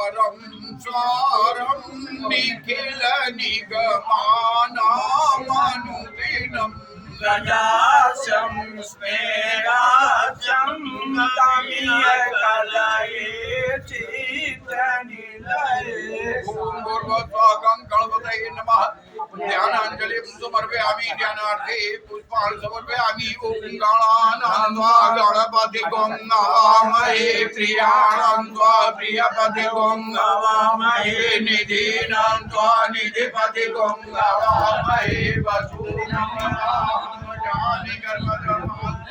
सारं सारं निखिल निगमानामनुदिनम् गजासं स्मेरासं तमीयकलये चित्तनिलये। ओम भूर्भुवस्सुवः गणपतये नमः। ध्यानांजलि समर्पयामि। ध्यानार्थे पुष्पाणि समर्पयामि। ओम गणानान्वा गणपतिं नमामहे। प्रियाणां त्वा प्रियपतिं नमामहे। निधीनां त्वा निधिपतिं नमामहे। वसूनां जानि गर्भधर्मात्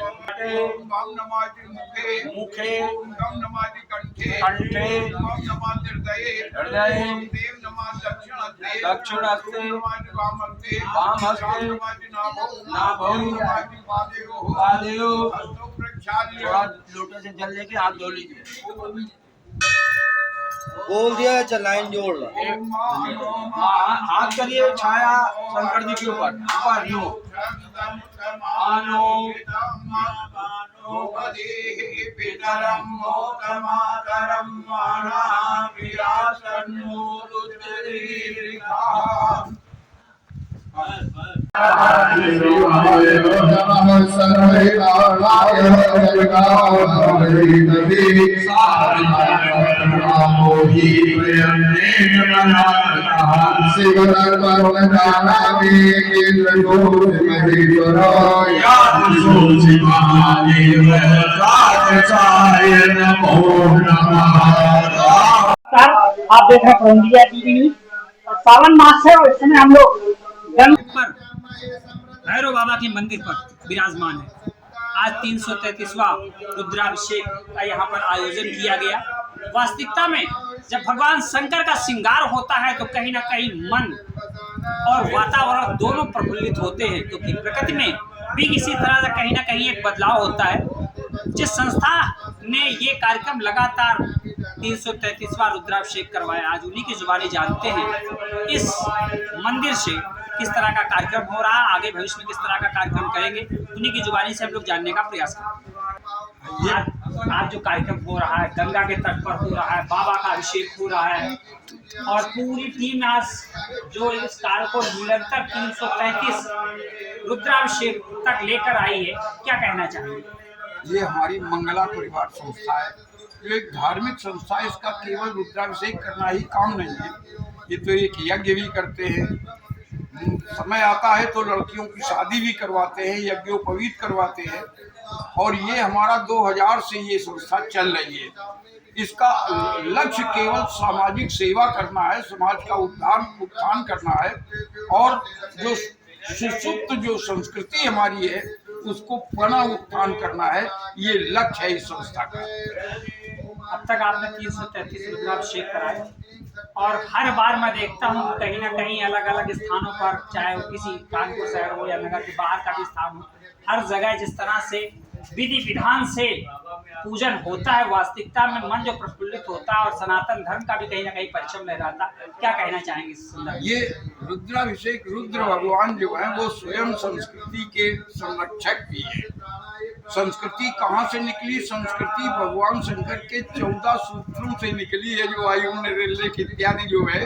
नमामि मुखे मुखे गं नमामि कंठे कंठे गं नमामि हृदये हृदये देव नमामि दक्षिणहस्ते दक्षिणहस्ते नमामि वामहस्ते वामहस्ते नमामि नाभौ नाभौ नमामि पादयोः पादयोः। हस्तौ प्रक्षाल्य थोड़ा लोटे से जल लेके हाथ धो लीजिए। बोल दिया अच्छा लाइन जोड़ लो। हाथ करिए छाया शंकर जी के ऊपर ऊपर यूं आनो पितरं मोतमातरं मानाभिरासन्नो रुद्रदीर्घाः। आप देख रहे हैं इंडिया टीवी न्यूज। सावन मास है और इस समय हम लोग पर भैरव बाबा के मंदिर पर विराजमान है। आज 333वां रुद्राभिषेक का यहाँ पर आयोजन किया गया। वास्तविकता में जब भगवान शंकर का श्रृंगार होता है तो कहीं ना कहीं मन और वातावरण दोनों प्रफुल्लित होते हैं, क्योंकि प्रकृति में भी इसी तरह से कहीं ना कहीं एक बदलाव होता है। जिस संस्था ने ये कार्यक्रम लगातार 333वां रुद्राभिषेक करवाया, आज उन्हीं की जुबानी जानते हैं इस मंदिर से किस तरह का कार्यक्रम हो रहा है, आगे भविष्य में किस तरह का कार्यक्रम करेंगे, उन्हीं की जुबानी से हम लोग जानने का प्रयास करेंगे। आज जो कार्यक्रम हो रहा है गंगा के तट पर हो रहा है, बाबा का अभिषेक हो रहा है और पूरी टीम आज जो इस कार्य को निरंतर 333 रुद्राभिषेक तक लेकर आई है, क्या कहना चाहेंगे? ये हमारी मंगला परिवार संस्था है, जो एक धार्मिक संस्था है। इसका केवल रुद्राभिषेक करना ही काम नहीं है, ये तो एक यज्ञ भी करते हैं। समय आता है तो लड़कियों की शादी भी करवाते हैं, यज्ञोपवीत करवाते हैं। और ये हमारा 2000 से ये संस्था चल रही है। इसका लक्ष्य केवल सामाजिक सेवा करना है, समाज का उत्थान करना है और जो सुसुप्त जो संस्कृति हमारी है उसको पुनः उत्थान करना है। ये लक्ष्य है इस संस्था का। अब तक आपने 333 रुद्राभिषेक कराए और हर बार मैं देखता हूँ कहीं ना कहीं अलग अलग स्थानों पर, चाहे वो किसी कानपुर शहर हो या नगर के बाहर का भी स्थान हो, हर जगह जिस तरह से विधि विधान से पूजन होता है, वास्तविकता में मन जो प्रफुल्लित होता है और सनातन धर्म का भी कहीं ना कहीं परिचय लहराता। क्या कहना चाहेंगे इस संदर्भ? ये रुद्राभिषेक, रुद्र भगवान जो है वो स्वयं संस्कृति के संरक्षक भी है। संस्कृति कहाँ से निकली? संस्कृति भगवान शंकर के 14 सूत्रों से निकली है, जो आयु निर्लेख इत्यादि जो है,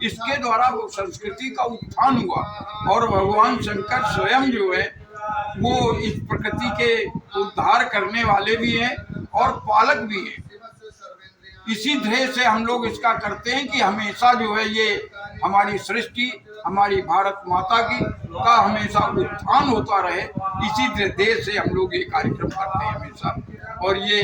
इसके द्वारा वो संस्कृति का उत्थान हुआ। और भगवान शंकर स्वयं जो है वो इस प्रकृति के उद्धार करने वाले भी हैं और पालक भी हैं। इसी ध्येय से हम लोग इसका करते हैं कि हमेशा जो है ये हमारी सृष्टि, हमारी भारत माता की का हमेशा उत्थान होता रहे। इसी ध्येय से हम लोग ये कार्यक्रम करते हैं हमेशा, और ये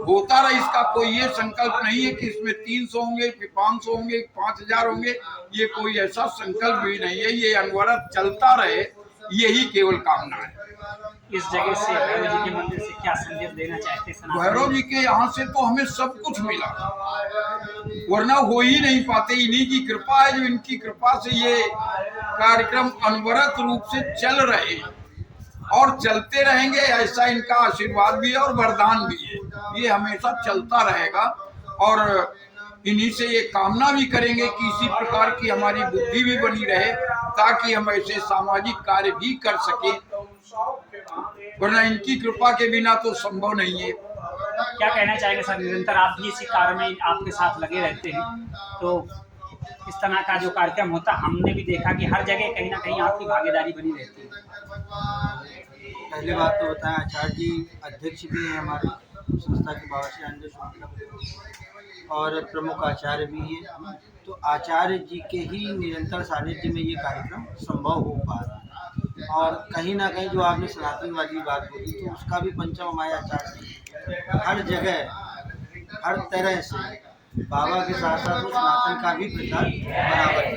होता रहे। इसका कोई ये संकल्प नहीं है कि इसमें 300 होंगे, 500 होंगे, 5000 होंगे, ये कोई ऐसा संकल्प भी नहीं है। ये अनवरत चलता रहे, यही केवल कामना है। इस जगह से भैरव जी के मंदिर से क्या संदेश देना चाहते हैं? भैरव जी के यहाँ से तो हमें सब कुछ मिला, वरना हो ही नहीं पाते। इन्हीं की कृपा है, जो इनकी कृपा से ये कार्यक्रम अनवरत रूप से चल रहे हैं और चलते रहेंगे। ऐसा इनका आशीर्वाद भी है और वरदान भी है। ये हमेशा चलता रहेगा और इन्हीं से ये कामना भी करेंगे कि इसी प्रकार की हमारी बुद्धि भी बनी रहे, ताकि हम ऐसे सामाजिक कार्य भी कर सके, वरना इनकी कृपा के बिना तो संभव नहीं है। क्या कहना चाहेंगे सर? निरंतर आप भी इसी कार्य में आपके साथ लगे रहते हैं, तो इस तरह का जो कार्यक्रम होता हमने भी देखा कि हर जगह कहीं ना कहीं आपकी भागीदारी बनी रहती है। पहली बात तो बताएं, आचार्य जी अध्यक्ष भी हैं हमारे संस्था के, बाबा श्री आनंद क्लब, और प्रमुख आचार्य भी हैं। तो आचार्य जी के ही निरंतर सानिध्य में ये कार्यक्रम संभव हो पा रहा है। और कहीं ना कहीं जो आपने सनातनवादी बात बोली, तो उसका भी पंचम हमारे आचार्य हर जगह हर तरह से बाबा के साथ साथ उस सनातन का भी प्रचार बराबर है।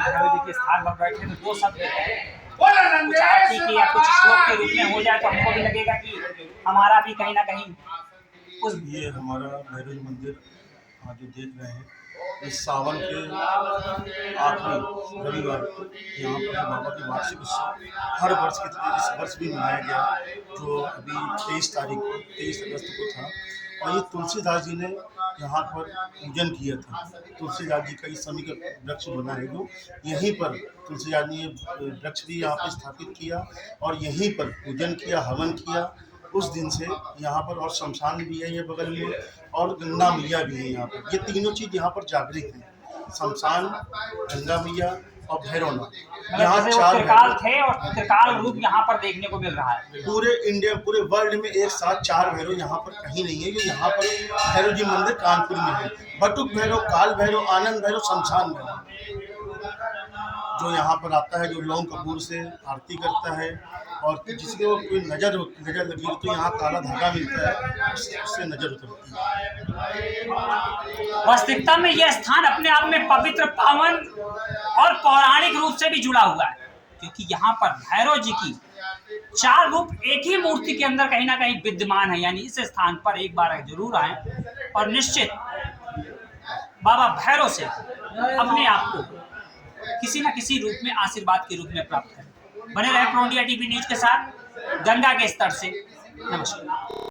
भैरव जी के स्थान पर बैठे तो दो शब्द कुछ आरती की या कुछ श्लोक के रूप में हो जाए तो हमको भी लगेगा कि हमारा भी कहीं ना कहीं उस ये हमारा भैरव जी मंदिर आज जो देख रहे हैं, इस सावन के आखिरी रविवार को यहाँ पर बाबा की वार्षिक उत्सव हर वर्ष की तरह इस वर्ष भी मनाया गया, जो अभी 23 अगस्त को था। और ये तुलसीदास जी ने यहाँ पर पूजन किया था। तुलसीदास जी का इस समय का वृक्ष बना है, जो यहीं पर तुलसीदास जी ने वृक्ष भी यहाँ पर स्थापित किया और यहीं पर पूजन किया, हवन किया। उस दिन से यहाँ पर, और शमशान भी है ये बगल में, और गंगा मैया भी है यहाँ पर। ये तीनों चीज़ यहाँ पर जागृत हैं, शमशान, गंगा मैया और भैरवनाथ। यहाँ चार त्रिकाल थे और त्रिकाल रूप यहाँ पर देखने को मिल रहा है। पूरे इंडिया, पूरे वर्ल्ड में एक साथ 4 भैरव यहाँ पर कहीं नहीं है। जो यहाँ पर भैरव जी मंदिर कानपुर में है, बटुक भैरव, काल भैरव, आनंद भैरव, शमशान भैरव, जो यहाँ पर आता है, जो लौंग कपूर से आरती करता है। और जिसको कोई नजर लगी तो यहाँ काला धागा मिलता है, उससे नजर उतरती है। वास्तविकता में यह स्थान अपने आप में पवित्र, पावन और पौराणिक रूप से भी जुड़ा हुआ है, क्योंकि यहाँ पर भैरव जी की 4 रूप एक ही मूर्ति के अंदर कहीं ना कहीं विद्यमान है। यानी इस स्थान पर एक बार जरूर आए और निश्चित बाबा भैरव से अपने आप को किसी न किसी रूप में, आशीर्वाद के रूप में प्राप्त करें। बने रहे प्रो इंडिया टीवी न्यूज के साथ, गंगा के स्तर से। नमस्कार।